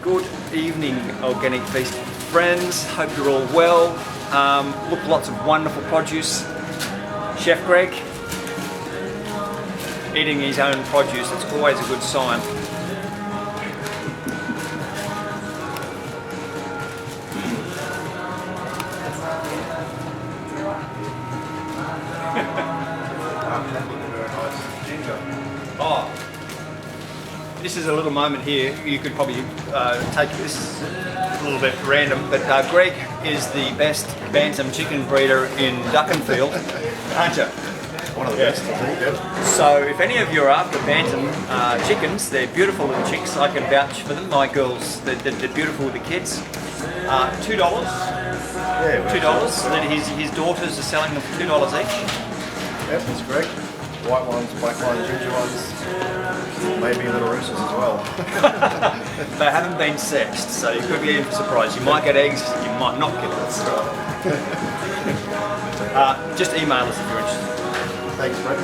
Good evening, Organic Feast friends. Hope you're all well. Look, lots of wonderful produce. Chef Greg eating his own produce. That's always a good sign. Oh, this is a little moment here. You could probably take this a little bit random, but Greg is the best bantam chicken breeder in Duckenfield, aren't you? One of the best, I think, yeah. So if any of you are after bantam chickens, they're beautiful little chicks. I can vouch for them. My girls, they're beautiful with the kids. $2. Yeah, $2. His daughters are selling them for $2 each. Yep, that's correct. White ones, black ones, ginger ones, maybe little roosters as well. They haven't been sexed, so you could be in for a surprise. You might get eggs, you might not get eggs. Just email us if you're interested. Thanks, Brett.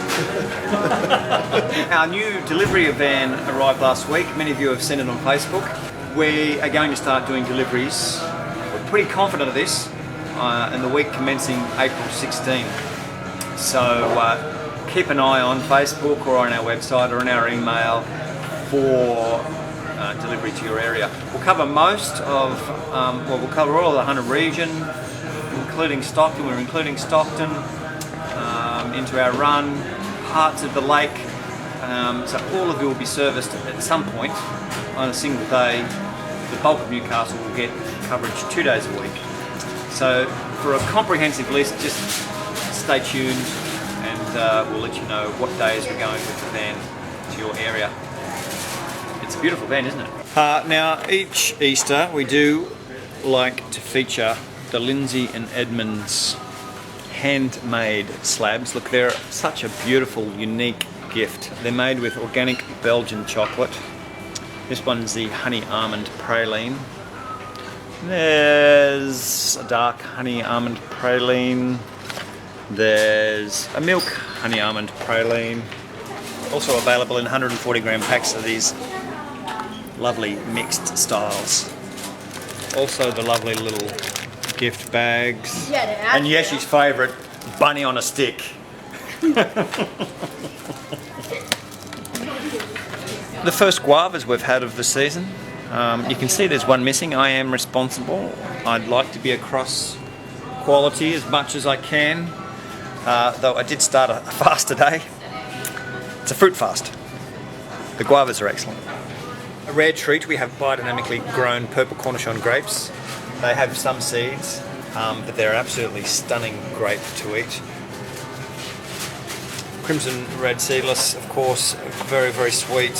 Our new delivery van arrived last week. Many of you have seen it on Facebook. We are going to start doing deliveries. We're pretty confident of this in the week commencing April 16. So keep an eye on Facebook or on our website or on our email for delivery to your area. We'll cover most of, we'll cover all of the Hunter region, including Stockton. We're including Stockton into our run, parts of the lake. So all of you will be serviced at some point on a single day. The bulk of Newcastle will get coverage 2 days a week. So for a comprehensive list, just stay tuned and we'll let you know what days we're going with the van to your area. It's a beautiful van, isn't it? Now each Easter we do like to feature the Lindsay and Edmonds handmade slabs. Look, they're such a beautiful, unique gift. They're made with organic Belgian chocolate. This one's the honey almond praline. There's a dark honey almond praline. There's a milk honey almond praline. Also available in 140 gram packs of these lovely mixed styles. Also the lovely little gift bags. And Yeshi's favourite, bunny on a stick. The first guavas we've had of the season. You can see there's one missing. I am responsible. I'd like to be across quality as much as I can, though I did start a fast today. It's a fruit fast. The guavas are excellent. A rare treat, we have biodynamically grown purple cornichon grapes. They have some seeds, but they're absolutely stunning grape to eat. Crimson red seedless, of course, very, very sweet,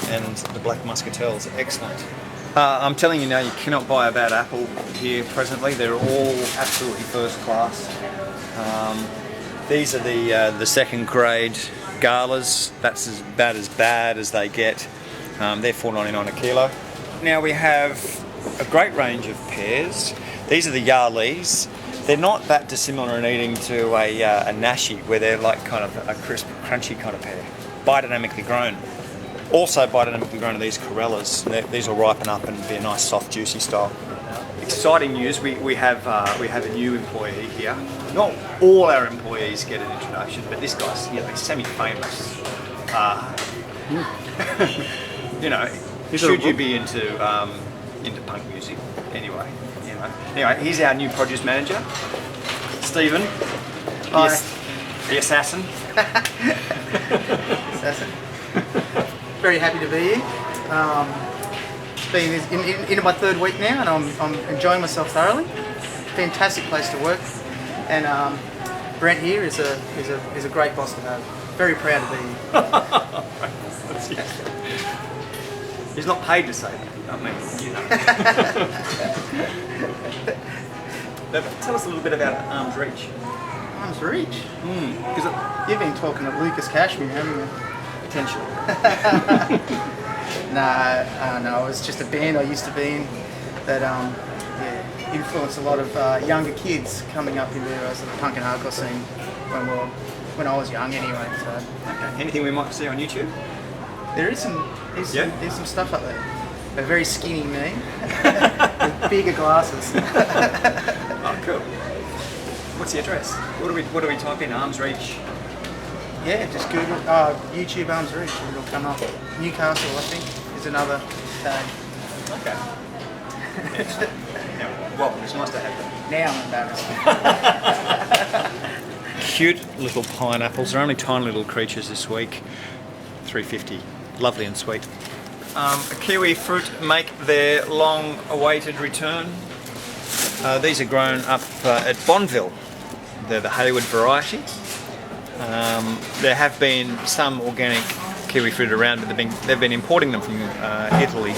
and the black muscatels, excellent. I'm telling you now, you cannot buy a bad apple here presently. They're all absolutely first class. These are the second grade galas. That's about as bad as they get. They're $4.99 a kilo. Now we have a great range of pears. These are the Yarleys. They're not that dissimilar in eating to a Nashi, where they're like kind of a crisp, crunchy kind of pear. Biodynamically grown. Also biodynamically grown are these Corellas. These will ripen up and be a nice, soft, juicy style. Exciting news, we have a new employee here. Not all our employees get an introduction, but this guy's, you know, he's semi-famous. You know, should you be into punk music anyway, you know. Anyway, here's our new produce manager, Stephen. Hi. The assassin. Assassin. Very happy to be here. It's been into my third week now, and I'm enjoying myself thoroughly. Fantastic place to work, and Brent here is a great boss to have. Very proud to be here. He's not paid to say that. I mean, you know. Tell us a little bit about Arm's Reach. Arm's Reach? Because You've been talking to Lucas Cashmere, haven't you? potentially. No, it was just a band I used to be in that influenced a lot of younger kids coming up into the punk and hardcore scene when I was young anyway. So. Okay. Anything we might see on YouTube? There's some stuff up there. a very skinny me with bigger glasses. Oh, cool. What's the address? What do we type in? Arms Reach. Yeah, just Google YouTube Arms Reach and it'll come up. Newcastle, I think, is another tag. Okay. Yes. Yeah. Well, it's nice to have them. Now I'm embarrassed. Cute little pineapples. They're only tiny little creatures this week. $3.50. Lovely and sweet. Kiwi fruit make their long-awaited return. These are grown up at Bonneville. They're the Hayward variety. There have been some organic kiwi fruit around, but they've been importing them from Italy,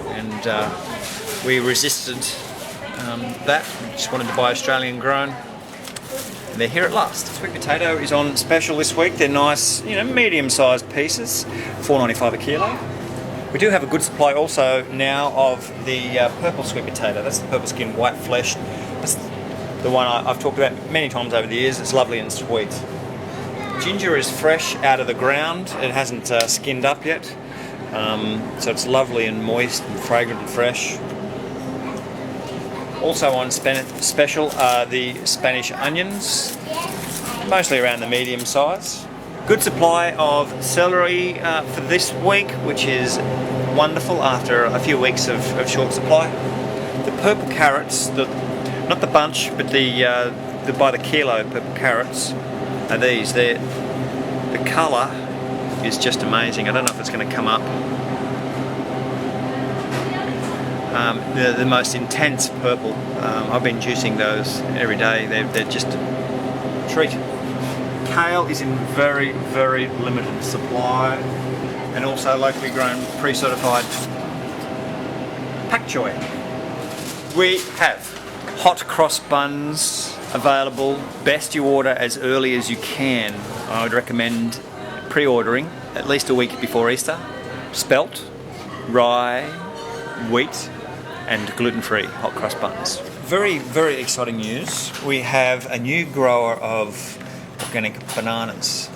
and we resisted that. We just wanted to buy Australian grown. And they're here at last. Sweet potato is on special this week. They're nice, medium-sized pieces, $4.95 a kilo. We do have a good supply also now of the purple sweet potato. That's the purple skin, white flesh. That's the one I've talked about many times over the years. It's lovely and sweet. Ginger is fresh out of the ground. It hasn't skinned up yet. So it's lovely and moist and fragrant and fresh. Also on special are the Spanish onions, mostly around the medium size. Good supply of celery for this week, which is wonderful after a few weeks of short supply. The purple carrots, not the bunch, but the by the kilo purple carrots are these. The colour is just amazing. I don't know if it's going to come up. The most intense purple. I've been juicing those every day. They're just a treat. Kale is in very, very limited supply, and also locally grown, pre-certified pak choi. We have hot cross buns available. Best you order as early as you can. I would recommend pre-ordering at least a week before Easter. Spelt, rye, wheat, and gluten-free hot cross buns. Very, very exciting news. We have a new grower of organic bananas.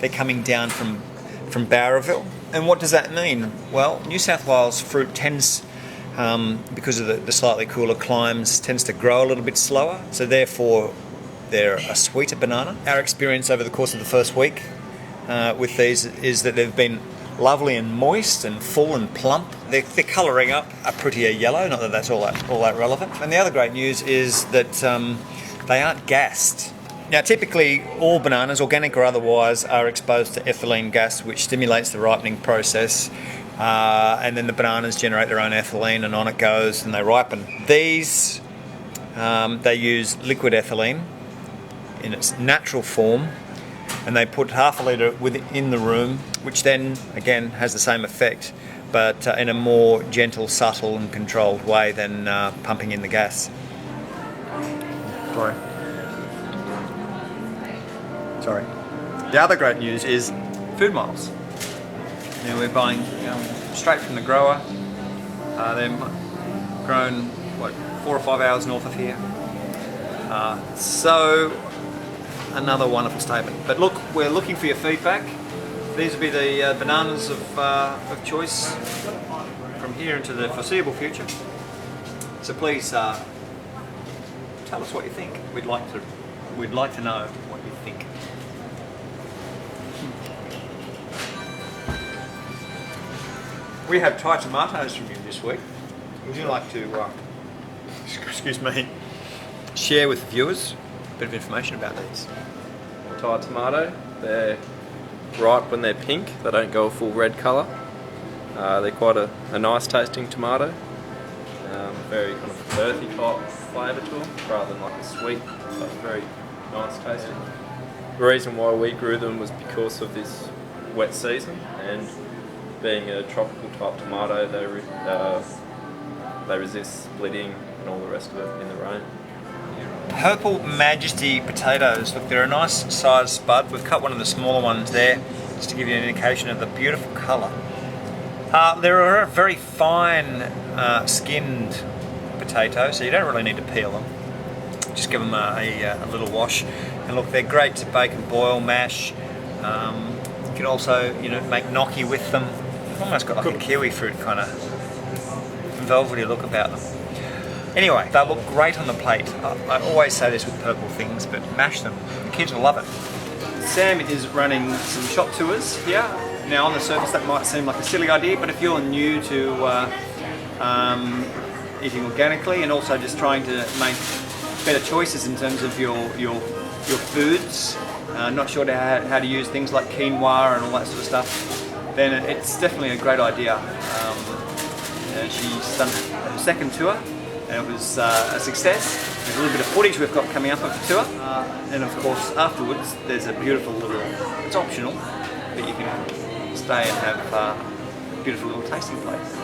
They're coming down from Bowraville. And what does that mean? Well, New South Wales fruit tends, because of the slightly cooler climes, tends to grow a little bit slower. So therefore, they're a sweeter banana. Our experience over the course of the first week with these is that they've been lovely and moist and full and plump. They're colouring up a prettier yellow, not that that's all that relevant. And the other great news is that they aren't gassed. Now typically all bananas, organic or otherwise, are exposed to ethylene gas, which stimulates the ripening process, and then the bananas generate their own ethylene and on it goes and they ripen. These, they use liquid ethylene in its natural form, and they put half a litre within the room, which then again has the same effect, but in a more gentle, subtle and controlled way than pumping in the gas. Sorry. The other great news is food miles. Now we're buying straight from the grower. They're grown 4 or 5 hours north of here. So another wonderful statement. But look, we're looking for your feedback. These will be the bananas of choice from here into the foreseeable future. So please tell us what you think. We'd like to know what you think. We have Thai tomatoes from you this week. Would you like to, excuse me, share with the viewers a bit of information about these? Thai tomato, they're ripe when they're pink, they don't go a full red colour. They're quite a nice tasting tomato. Very kind of earthy type flavour to them, rather than like a sweet, but very nice tasting. The reason why we grew them was because of this wet season, and being a tropical type tomato, they resist splitting and all the rest of it in the rain. Purple Majesty potatoes. Look, they're a nice sized spud. We've cut one of the smaller ones there just to give you an indication of the beautiful colour. They're a very fine skinned potato, so you don't really need to peel them. Just give them a little wash. And look, they're great to bake and boil, mash. You can also, make gnocchi with them. Almost got like a kiwi fruit kind of velvety look about them. Anyway, they look great on the plate. I always say this with purple things, but mash them. The kids will love it. Sam is running some shop tours here. Now on the surface that might seem like a silly idea, but if you're new to eating organically and also just trying to make better choices in terms of your foods, not sure how to use things like quinoa and all that sort of stuff, then it's definitely a great idea. She's done her second tour and it was a success. There's a little bit of footage we've got coming up of the tour, and of course afterwards there's a beautiful little, it's optional, but you can stay and have a beautiful little tasting place.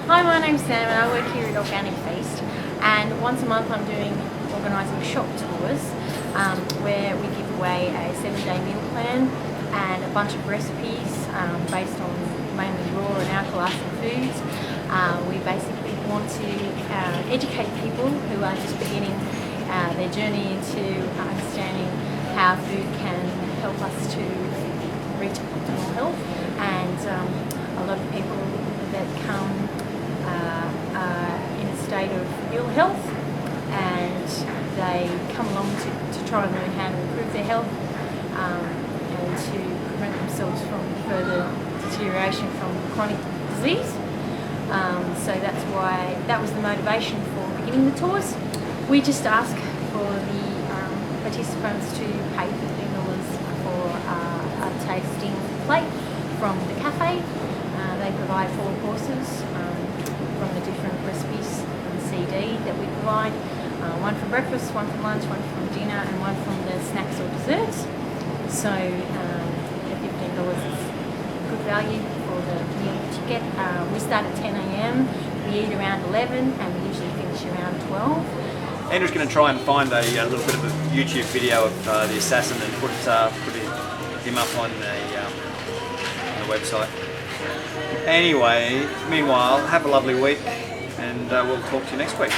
Hi, my name's Sam and I work here at Organic Feast, and once a month I'm organising shop tours where we give away a 7-day meal plan and a bunch of recipes based on mainly raw and alkaline foods. We basically want to educate people who are just beginning their journey into understanding how food can help us to reach optimal health, and a lot of people that come in a state of ill health and they come along to try and learn how to improve their health and to prevent themselves from further deterioration from chronic disease. So that's why that was the motivation for beginning the tours. We just ask for the participants to pay $15 for a tasting plate from the cafe. They provide 4 courses from the different recipes and CD that we provide. One for breakfast, one for lunch, one from dinner, and one from the snacks or desserts. So the $15 is good value for the meal that you get. We start at 10 AM, we eat around 11, and we usually finish around 12. Andrew's going to try and find a little bit of a YouTube video of the assassin and put him up on the website. Anyway, meanwhile, have a lovely week, and we'll talk to you next week.